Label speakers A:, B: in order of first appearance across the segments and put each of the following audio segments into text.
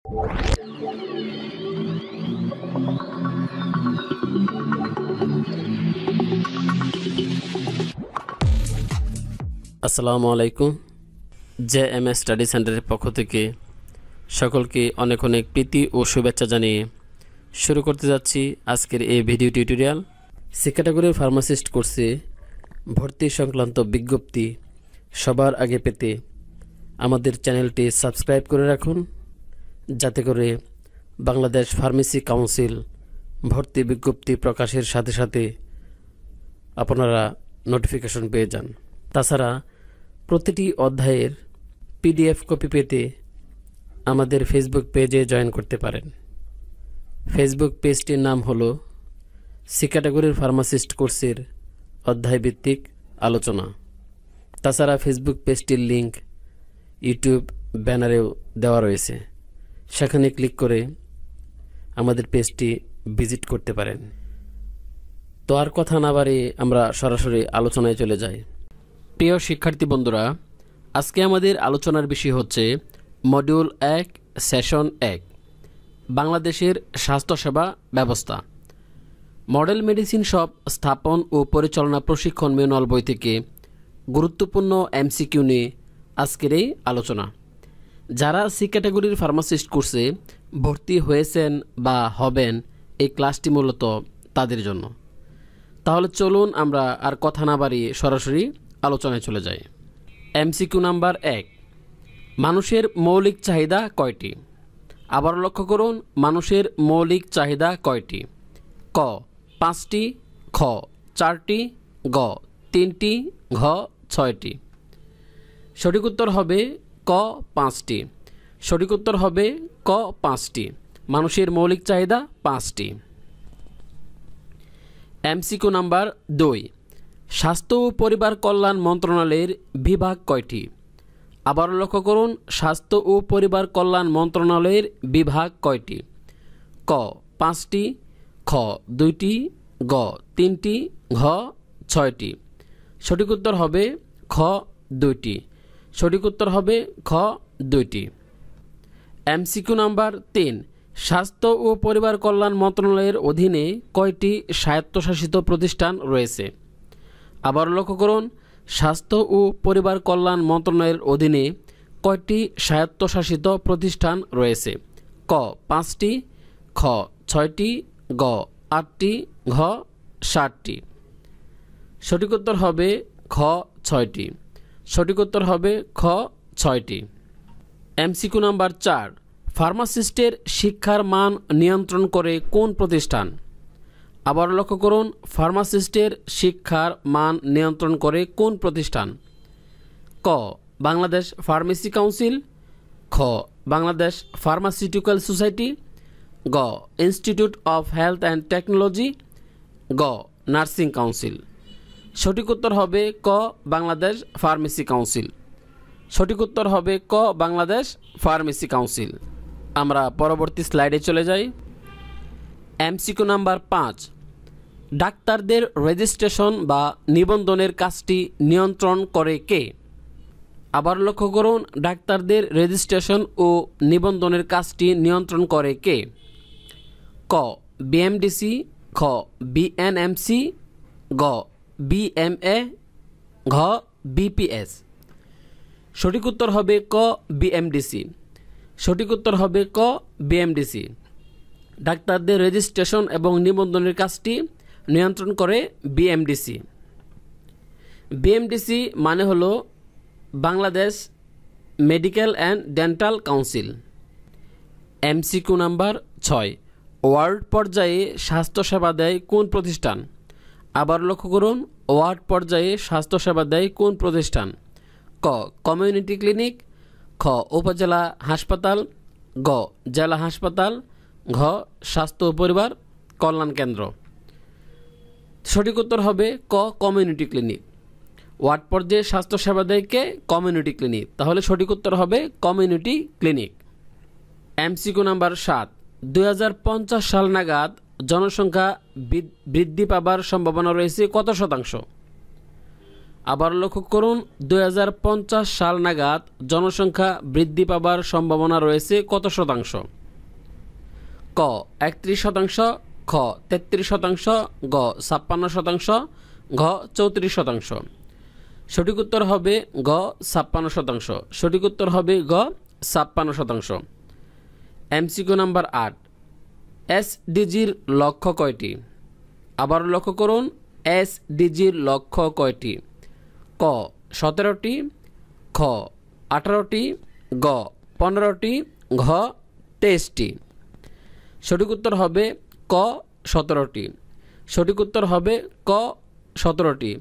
A: আসসালামু আলাইকুম। JMS study সেন্টারের পক্ষ থেকে সকলকে অনেক অনেক প্রীতি ও শুভেচ্ছা জানিয়ে শুরু করতে যাচ্ছি আজকের এই ভিডিও টিউটোরিয়াল। সি ক্যাটাগরির ফার্মাসিস্ট কোর্সে ভর্তি সংক্রান্ত বিজ্ঞপ্তি সবার আগে পেতে আমাদের চ্যানেলটি সাবস্ক্রাইব করে রাখুন, যাতে করে বাংলাদেশ ফার্মেসি কাউন্সিল ভর্তি বিজ্ঞপ্তি প্রকাশের সাথে সাথে আপনারা নোটিফিকেশন পেয়ে যান। তাছাড়া প্রতিটি অধ্যায়ের PDF কপি পেতে আমাদের ফেসবুক পেজে জয়েন করতে পারেন। ফেসবুক পেজটির নাম হলো সি ক্যাটাগরির ফার্মাসিস্ট কোর্সের অধ্যায়ভিত্তিক আলোচনা। তাছাড়া ফেসবুক পেজটির লিংক ইউটিউব ব্যানারেও দেওয়া রয়েছে, সেখানে ক্লিক করে আমাদের পেজটি ভিজিট করতে পারেন। তো আর কথা না বাড়িয়ে আমরা সরাসরি আলোচনায় চলে যাই। প্রিয় শিক্ষার্থী বন্ধুরা, আজকে আমাদের আলোচনার বিষয় হচ্ছে মডিউল 1 সেশন 1 বাংলাদেশের স্বাস্থ্যসেবা ব্যবস্থা। মডেল মেডিসিন শপ স্থাপন ও পরিচালনা প্রশিক্ষণ ম্যানুয়াল বই থেকে গুরুত্বপূর্ণ MCQ নিয়ে আজকের এই আলোচনা। যারা সি ক্যাটাগরির ফার্মাসিস্ট কোর্সে ভর্তি হয়েছেন বা হবেন, এই ক্লাসটি মূলত তাদের জন্য। তাহলে চলুন আমরা আর কথা না বাড়িয়ে সরাসরি আলোচনায় চলে যাই। MCQ নাম্বার 1, মানুষের মৌলিক চাহিদা কয়টি? আবার লক্ষ্য করুন, মানুষের মৌলিক চাহিদা কয়টি? ক 5টি, খ 4টি, গ 3টি, ঘ 6টি। সঠিক উত্তর হবে ক 5টি। সঠিক উত্তর হবে ক 5টি। মানুষের মৌলিক চাহিদা 5টি। MCQ নাম্বার 2, স্বাস্থ্য ও পরিবার কল্যাণ মন্ত্রণালয়ের বিভাগ কয়টি? আবার লক্ষ্য করুন, স্বাস্থ্য ও পরিবার কল্যাণ মন্ত্রণালয়ের বিভাগ কয়টি? ক 5টি, খ 2টি, গ 3টি, ঘ 6টি। সঠিক উত্তর হবে খ 2টি। সঠিক উত্তর হবে খ 2টি। MCQ নাম্বার 3, স্বাস্থ্য ও পরিবার কল্যাণ মন্ত্রণালয়ের অধীনে কয়টি স্বায়ত্তশাসিত প্রতিষ্ঠান রয়েছে? আবার লক্ষ্য করুন, স্বাস্থ্য ও পরিবার কল্যাণ মন্ত্রণালয়ের অধীনে কয়টি স্বায়ত্তশাসিত প্রতিষ্ঠান রয়েছে? ক 5টি, খ 6টি, গ 8টি, ঘ 7টি। সঠিক উত্তর হবে খ 6টি। সঠিক উত্তর হবে খ 6টি। MCQ নাম্বার 4, ফার্মাসিস্টের শিক্ষার মান নিয়ন্ত্রণ করে কোন প্রতিষ্ঠান? আবার লক্ষ্য করুন, ফার্মাসিস্টের শিক্ষার মান নিয়ন্ত্রণ করে কোন প্রতিষ্ঠান? ক বাংলাদেশ ফার্মেসি কাউন্সিল, খ বাংলাদেশ ফার্মাসিউটিক্যাল সোসাইটি, গ institute of health and technology, গ নার্সিং কাউন্সিল। সঠিক উত্তর হবে ক বাংলাদেশ ফার্মেসি কাউন্সিল। সঠিক উত্তর হবে ক বাংলাদেশ ফার্মেসি কাউন্সিল। আমরা পরবর্তী স্লাইডে চলে যাই। MCQ নাম্বার 5, ডাক্তারদের রেজিস্ট্রেশন বা নিবন্ধনের কাজটি নিয়ন্ত্রণ করে কে? আবার লক্ষ্য করুন, ডাক্তারদের রেজিস্ট্রেশন ও নিবন্ধনের কাজটি নিয়ন্ত্রণ করে কে? ক BMDC, খ BNMC, গ BMA, ঘ BPS। সঠিক উত্তর হবে ক BMDC। সঠিক উত্তর হবে ক BMDC। ডাক্তারদের রেজিস্ট্রেশন এবং নিবন্ধনের কাজটি নিয়ন্ত্রণ করে BMDC। BMDC মানে হলো Bangladesh medical and dental council. MCQ number 6, ward পর্যায়ে স্বাস্থ্যসেবা দেয় কোন প্রতিষ্ঠান? আবার লক্ষ্য করুন, ওয়ার্ড পর্যায়ে স্বাস্থ্যসেবা দেয় কোন প্রতিষ্ঠান? ক কমিউনিটি ক্লিনিক, খ উপজেলা হাসপাতাল, গ জেলা হাসপাতাল, ঘ স্বাস্থ্য ও পরিবার কল্যাণ কেন্দ্র। সঠিক উত্তর হবে ক কমিউনিটি ক্লিনিক। ওয়ার্ড পর্যায়ে স্বাস্থ্যসেবা দেয় কে? Community clinic. তাহলে সঠিক উত্তর হবে কমিউনিটি ক্লিনিক। MCQ নাম্বার 7, 2050 সাল নাগাদ জনসংখ্যা বৃদ্ধি পাবার সম্ভাবনা রয়েছে কত শতাংশ? আবার লক্ষ্য করুন 2050 সাল নাগাদ জনসংখ্যা বৃদ্ধি পাবার সম্ভাবনা রয়েছে কত শতাংশ? ক 31%, খ 33%, গ 56%, ঘ 34%। সঠিক উত্তর হবে গ 56%। সঠিক উত্তর হবে গ 56%। এমসিকিউ নাম্বার 8, এসডিজির লক্ষ্য কয়টি? আবার লক্ষ্য করুন এসডিজির লক্ষ্য কয়টি? ক 17টি, খ 18টি, গ 15টি, ঘ 23টি। সঠিক উত্তর হবে ক 17টি। সঠিক উত্তর হবে ক 17টি,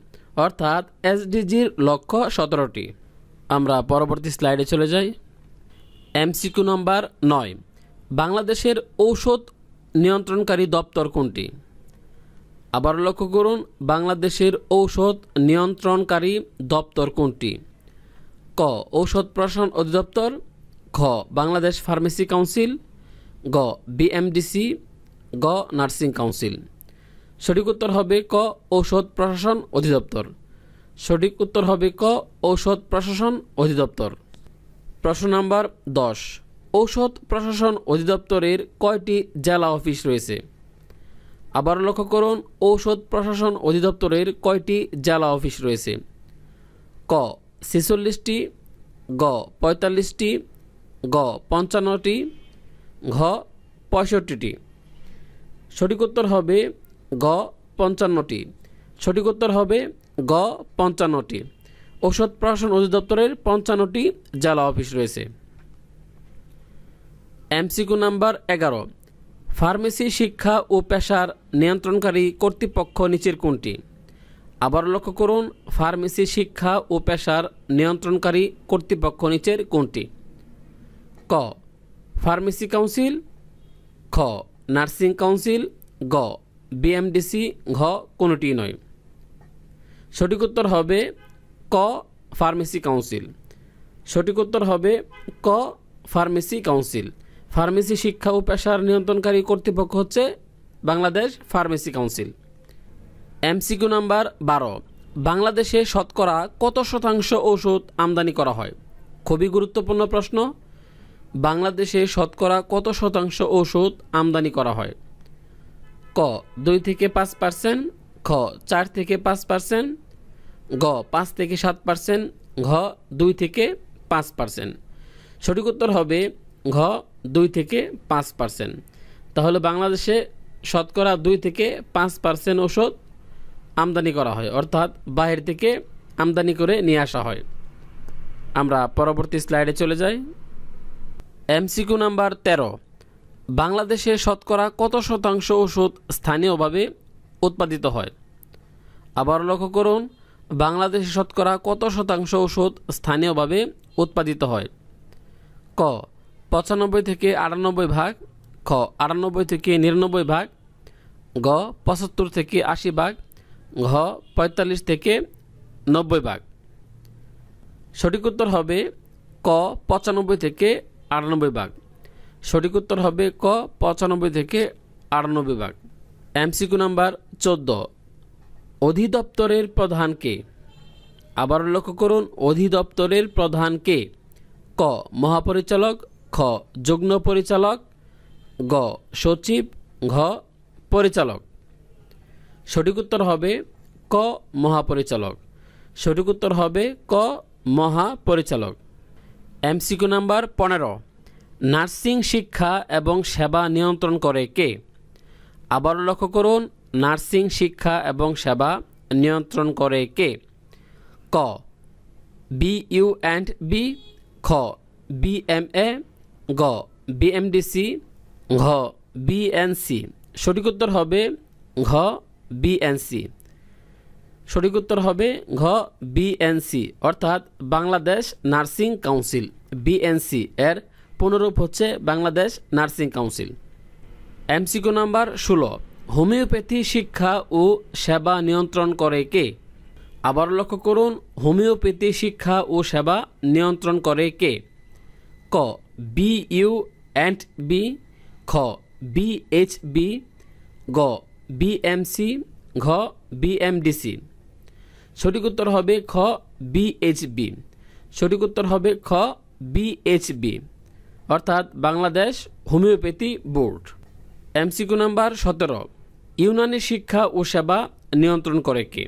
A: অর্থাৎ এসডিজির লক্ষ্য 17টি। আমরা পরবর্তী স্লাইডে চলে যাই। এমসিকিউ নাম্বার 9, বাংলাদেশের ঔষধ নিয়ন্ত্রণকারী দপ্তর কোনটি? আবার লক্ষ্য করুন বাংলাদেশের ঔষধ নিয়ন্ত্রণকারী দপ্তর কোনটি? ক ঔষধ প্রশাসন অধিদপ্তর, খ বাংলাদেশ ফার্মেসি কাউন্সিল, গ বিএমডিসি, গ নার্সিং কাউন্সিল। সঠিক উত্তর হবে ক ঔষধ প্রশাসন অধিদপ্তর। সঠিক উত্তর হবে ক ঔষধ প্রশাসন অধিদপ্তর। প্রশ্ন নাম্বার 10, ঔষধ প্রশাসন অধিদপ্তরের কয়টি জেলা অফিস রয়েছে? আবার লক্ষ্য করুন ঔষধ প্রশাসন অধিদপ্তরের কয়টি জেলা অফিস রয়েছে? ক 46টি, গ 45টি, গ 55টি, ঘ 65টি। সঠিক উত্তর হবে গ 55টি। সঠিক উত্তর হবে গ 55টি। ঔষধ প্রশাসন অধিদপ্তরের 55টি জেলা অফিস রয়েছে। এমসিকিউ নাম্বার 11, ফার্মেসি শিক্ষা ও পেশার নিয়ন্ত্রণকারী কর্তৃপক্ষ নিচের কোনটি? আবার লক্ষ্য করুন ফার্মেসি শিক্ষা ও পেশার নিয়ন্ত্রণকারী কর্তৃপক্ষ নিচের কোনটি? ক ফার্মেসি কাউন্সিল, খ নার্সিং কাউন্সিল, গ বিএমডিসি, ঘ কোনোটি নয়। সঠিক উত্তর হবে ক ফার্মেসি কাউন্সিল। সঠিক উত্তর হবে ক ফার্মেসি কাউন্সিল। ফার্মেসি শিক্ষা ও পেশার নিয়ন্ত্রণকারী কর্তৃপক্ষ হচ্ছে Bangladesh pharmacy council. MCQ number 12, বাংলাদেশে শতকরা কত শতাংশ ঔষধ আমদানি করা হয়? খুবই গুরুত্বপূর্ণ প্রশ্ন। বাংলাদেশে শতকরা কত শতাংশ ঔষধ আমদানি করা হয়? ক 2 থেকে 5%, খ 4 থেকে 5%, গ 5 থেকে 7%, ঘ 2 থেকে 5%। সঠিক উত্তর হবে ঘ 2 থেকে 5%। তাহলে বাংলাদেশে শতকরা 2 থেকে 5% ঔষধ আমদানি করা হয়, অর্থাৎ বাইরে থেকে আমদানি করে নিয়ে আসা হয়। আমরা পরবর্তী স্লাইডে চলে যাই। এমসিকিউ নাম্বার 13, বাংলাদেশে শতকরা কত শতাংশ ওষুধ স্থানীয়ভাবে উৎপাদিত হয়? আবার লক্ষ্য করুন বাংলাদেশে শতকরা কত শতাংশ ওষুধ স্থানীয়ভাবে উৎপাদিত হয়? ক 95 থেকে 98 ভাগ, খ 98 থেকে 99 ভাগ, গ 75 থেকে 80 ভাগ, ঘ 45 থেকে 90 ভাগ। সঠিক উত্তর হবে ক 95 থেকে 98 ভাগ। সঠিক উত্তর হবে ক 95 থেকে 98 ভাগ। এমসিকিউ নাম্বার 14, অধিদপ্তরের প্রধান কে? আবার লক্ষ্য করুন অধিদপ্তরের প্রধান কে? ক মহাপরিচালক, খ যুগ্ম পরিচালক, গ সচিব, ঘ পরিচালক। সঠিক উত্তর হবে ক মহাপরিচালক। সঠিক উত্তর হবে ক মহাপরিচালক। এমসিকিউ নাম্বার 15, নার্সিং শিক্ষা এবং সেবা নিয়ন্ত্রণ করে কে? আবার লক্ষ্য করুন নার্সিং শিক্ষা এবং সেবা নিয়ন্ত্রণ করে কে? ক বিইউএন্ডবি, খ বিএমএ, গ বিএমডিসি, ঘ বিএনসি। সঠিক উত্তর হবে ঘ বিএনসি। সঠিক উত্তর হবে ঘ বিএনসি, অর্থাৎ বাংলাদেশ নার্সিং কাউন্সিল। বিএনসি এর পুনরূপ হচ্ছে Bangladesh nursing council. MCQ number 16, homeopathy শিক্ষা ও সেবা নিয়ন্ত্রণ করে কে? আবার লক্ষ্য করুন হোমিওপ্যাথি শিক্ষা ও সেবা নিয়ন্ত্রণ করে কে? ক বিইউএন্ডবি, খ বিএইচবি, গ বিএমসি, ঘ বিএমডিসি। সঠিক উত্তর হবে খ বিএইচবি। সঠিক উত্তর হবে খ বিএইচবি অর্থাৎ Bangladesh homeopathy board. MCQ number 17, Unani শিক্ষা ও সেবা নিয়ন্ত্রণ করে কে?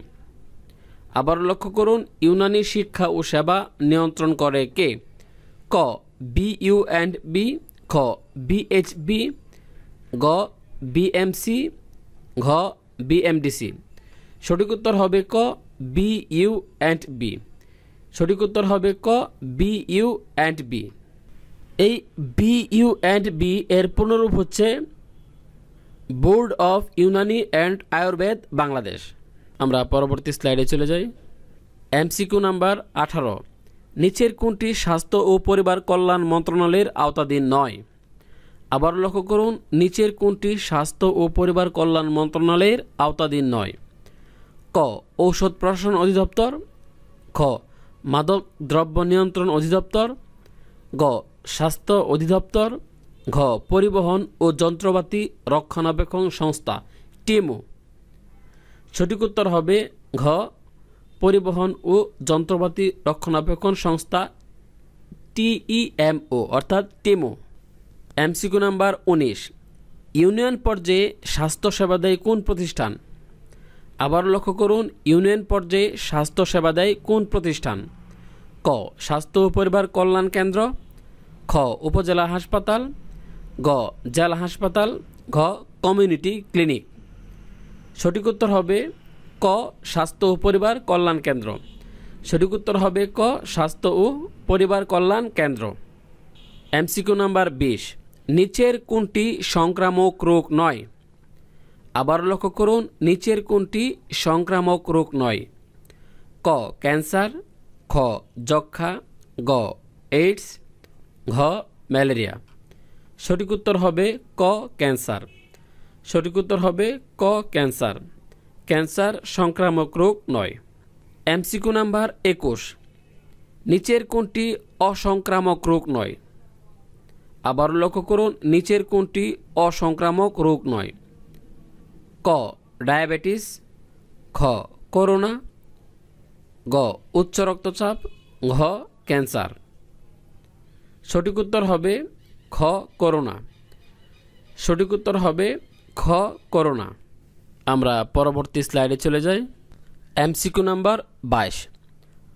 A: আবার লক্ষ্য করুন, ইউনানি শিক্ষা ও সেবা নিয়ন্ত্রণ করে কে? ক বিইউএনবি, খ বিএইচবি, গ বিএমসি, ঘ বিএমডিসি। সঠিক উত্তর হবে ক বিইউএনবি। সঠিক উত্তর হবে ক বিইউএনবি। এই বিইউএনবি এর পুনরূপ হচ্ছে board of Unani and Ayurveda Bangladesh. আমরা পরবর্তী স্লাইডে চলে যাই। এমসিকিউ নাম্বার 18, নিচের কোনটি স্বাস্থ্য ও পরিবার কল্যাণ মন্ত্রণালয়ের আওতাধীন নয়? আবার লক্ষ্য করুন, নিচের কোনটি স্বাস্থ্য ও পরিবার কল্যাণ মন্ত্রণালয়ের আওতাধীন নয়? ক ঔষধ প্রশাসন অধিদপ্তর, খ মাদক দ্রব্য নিয়ন্ত্রণ অধিদপ্তর, গ স্বাস্থ্য অধিদপ্তর, ঘ পরিবহন ও যন্ত্রপাতি রক্ষণাবেক্ষণ সংস্থা টিএমও। সঠিক উত্তর হবে ঘ পরিবহন ও যন্ত্রপাতি রক্ষণাবেক্ষণ সংস্থা টিইএমও অর্থাৎ টিএমও। এমসিকিউ নাম্বার 19, ইউনিয়ন পর্যায়ে স্বাস্থ্যসেবা দেয় কোন প্রতিষ্ঠান? আবার লক্ষ্য করুন, ইউনিয়ন পর্যায়ে স্বাস্থ্যসেবা দেয় কোন প্রতিষ্ঠান? ক স্বাস্থ্য ও পরিবার কল্যাণ কেন্দ্র, খ উপজেলা হাসপাতাল, গ জেলা হাসপাতাল, ঘ কমিউনিটি ক্লিনিক। সঠিক উত্তর হবে ক স্বাস্থ্য ও পরিবার কল্যাণ কেন্দ্র। সঠিক উত্তর হবে ক স্বাস্থ্য ও পরিবার কল্যাণ কেন্দ্র। এমসিকিউ নাম্বার 20, নিচের কোনটি সংক্রামক রোগ নয়? আবার লক্ষ্য করুন, নিচের কোনটি সংক্রামক রোগ নয়? ক ক্যান্সার, খ যক্ষ্মা, গ এইডস, ঘ ম্যালেরিয়া। সঠিক উত্তর হবে ক ক্যান্সার। সঠিক উত্তর হবে ক ক্যান্সার। ক্যান্সার সংক্রামক রোগ নয়। এমসিকিউ নাম্বার 21, নিচের কোনটি অসংক্রামক রোগ নয়? আবার লক্ষ্য করুন, নিচের কোনটি অসংক্রামক রোগ নয়? ক ডায়াবেটিস, খ করোনা, গ উচ্চ রক্তচাপ, ঘ ক্যান্সার। সঠিক উত্তর হবে খ করোনা। সঠিক উত্তর হবে খ করোনা। আমরা পরবর্তী স্লাইডে চলে যাই। এমসিকিউ নাম্বার 22,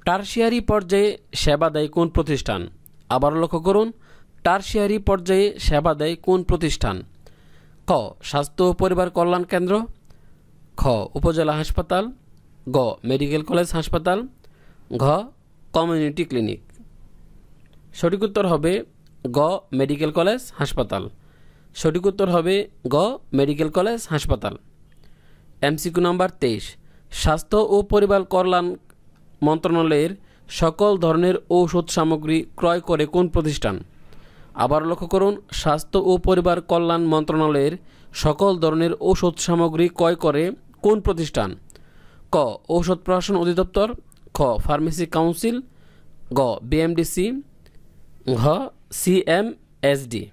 A: টারশিয়ারি পর্যায়ে সেবা দেয় কোন প্রতিষ্ঠান? আবার লক্ষ্য করুন, টারশিয়ারি পর্যায়ে সেবা দেয় কোন প্রতিষ্ঠান? ক স্বাস্থ্য ও পরিবার কল্যাণ কেন্দ্র, খ উপজেলা হাসপাতাল, গ মেডিকেল কলেজ হাসপাতাল, ঘ কমিউনিটি ক্লিনিক। সঠিক উত্তর হবে গ মেডিকেল কলেজ হাসপাতাল। সঠিক উত্তর হবে গ মেডিকেল কলেজ হাসপাতাল। এমসিকিউ নাম্বার 23, স্বাস্থ্য ও পরিবার কল্যাণ মন্ত্রণালয়ের সকল ধরনের ঔষধ সামগ্রী ক্রয় করে কোন প্রতিষ্ঠান? আবার লক্ষ্য করুন, স্বাস্থ্য ও পরিবার কল্যাণ মন্ত্রণালয়ের সকল ধরনের ঔষধ সামগ্রী ক্রয় করে কোন প্রতিষ্ঠান? ক ঔষধ প্রশাসন অধিদপ্তর, খ ফার্মেসি কাউন্সিল, গ বিএমডিসি, ঘ সিএমএসডি।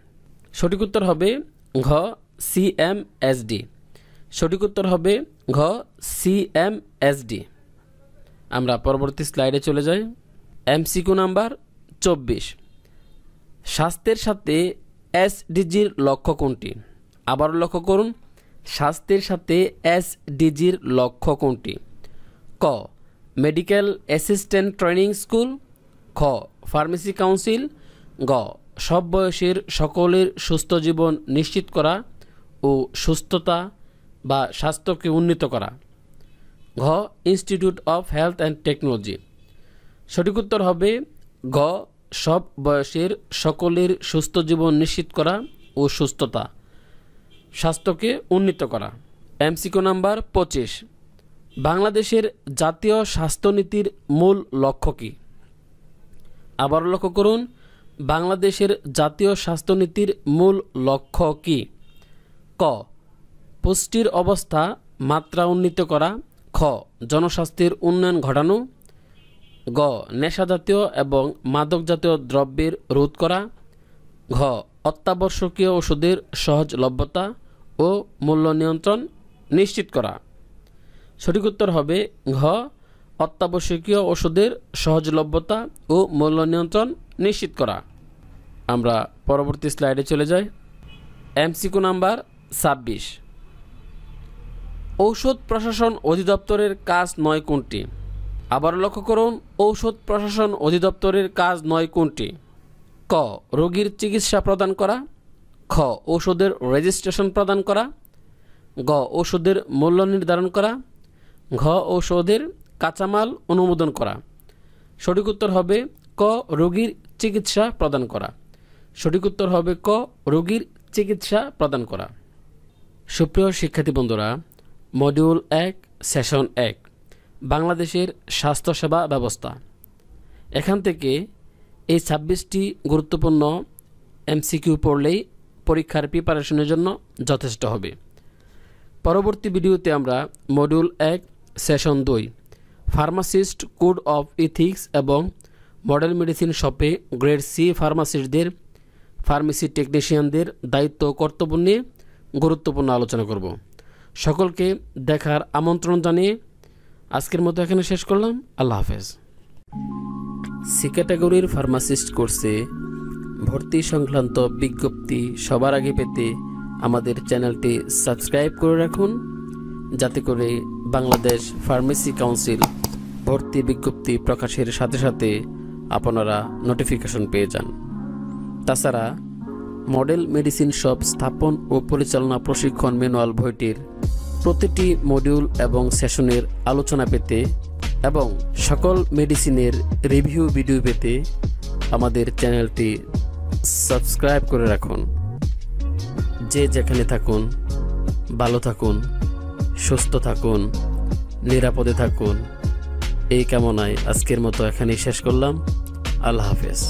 A: সঠিক উত্তর হবে ঘ সিএমএসডি। সঠিক উত্তর হবে ঘ সিএমএসডি। আমরা পরবর্তী স্লাইডে চলে যাই। এমসিকিউ নাম্বার 24, স্বাস্থ্যের সাথে এসডিজির লক্ষ্য কোনটি? আবার লক্ষ্য করুন, স্বাস্থ্যের সাথে এসডিজির লক্ষ্য কোনটি? ক মেডিকেল অ্যাসিস্ট্যান্ট ট্রেনিং স্কুল, খ ফার্মেসি কাউন্সিল, গ সব বয়সের সকলের সুস্থ জীবন নিশ্চিত করা ও সুস্থতা বা স্বাস্থ্যকে উন্নীত করা, ঘ institute of health and technology. সঠিক উত্তর হবে গ সব বয়সের সকলের সুস্থ জীবন নিশ্চিত করা ও সুস্থতা স্বাস্থ্যকে উন্নীত করা। এমসিকিউ নাম্বার 25, বাংলাদেশের জাতীয় স্বাস্থ্যনীতির মূল লক্ষ্য কী? আবার লক্ষ্য করুন, বাংলাদেশের জাতীয় স্বাস্থ্যনীতির মূল লক্ষ্য কী? ক পুষ্টির অবস্থা মাত্রা উন্নীত করা, খ জনস্বাস্থ্যের উন্নয়ন ঘটানো, গ নেশাজাতীয় এবং মাদকজাতীয় দ্রব্যের রোধ করা, ঘ অত্যাবশ্যকীয় ওষুধের সহজলভ্যতা ও মূল্য নিয়ন্ত্রণ নিশ্চিত করা। সঠিক উত্তর হবে ঘ অত্যাবশ্যকীয় ওষুধের সহজলভ্যতা ও মূল্য নিয়ন্ত্রণ নিশ্চিত করা। আমরা পরবর্তী স্লাইডে চলে যাই। এমসিকিউ নাম্বার 26, ঔষধ প্রশাসন অধিদপ্তরের কাজ নয় কোনটি? আবার লক্ষ্য করুন, ঔষধ প্রশাসন অধিদপ্তরের কাজ নয় কোনটি? ক, রোগীর চিকিৎসা প্রদান করা। খ, ঔষধের রেজিস্ট্রেশন প্রদান করা। গ, ঔষধের মূল্য নির্ধারণ করা। ঘ, ঔষধের কাঁচামাল অনুমোদন করা। সঠিক উত্তর হবে ক, রোগীর চিকিৎসা প্রদান করা। সঠিক উত্তর হবে ক, রোগীর চিকিৎসা প্রদান করা। সুপ্রিয় শিক্ষার্থী বন্ধুরা, মডিউল 1 সেশন 1 বাংলাদেশের স্বাস্থ্যসেবা ব্যবস্থা, এখান থেকে এই 26টি গুরুত্বপূর্ণ এমসিকিউ পড়লেই পরীক্ষার প্রিপারেশনের জন্য যথেষ্ট হবে। পরবর্তী ভিডিওতে আমরা module 1 session 2 pharmacist code of ethics এবং মডেল মেডিসিন শপে গ্রেড সি ফার্মাসিস্টদের, ফার্মেসি টেকনিশিয়ানদের দায়িত্ব ও কর্তব্য নিয়ে গুরুত্বপূর্ণ আলোচনা করব। সকলকে দেখার আমন্ত্রণ জানিয়ে আজকের মতো এখানে শেষ করলাম। আল্লাহ হাফেজ। সি ক্যাটাগরির ফার্মাসিস্ট কোর্সে ভর্তি সংক্রান্ত বিজ্ঞপ্তি সবার আগে পেতে আমাদের চ্যানেলটি সাবস্ক্রাইব করে রাখুন, যাতে করে বাংলাদেশ ফার্মেসি কাউন্সিল ভর্তি বিজ্ঞপ্তি প্রকাশের সাথে সাথে আপনারা নোটিফিকেশন পেয়ে যান। তাছাড়া মডেল মেডিসিন শপ স্থাপন ও পরিচালনা প্রশিক্ষণ ম্যানুয়াল বইটির প্রতিটি মডিউল এবং সেশনের আলোচনা পেতে এবং সকল মেডিসিনের রিভিউ ভিডিও পেতে আমাদের চ্যানেলটি সাবস্ক্রাইব করে রাখুন। যে যেখানে থাকুন ভালো থাকুন, সুস্থ থাকুন, নিরাপদে থাকুন, এই কামনায় আজকের মতো এখানেই শেষ করলাম। আল্লাহ হাফেজ।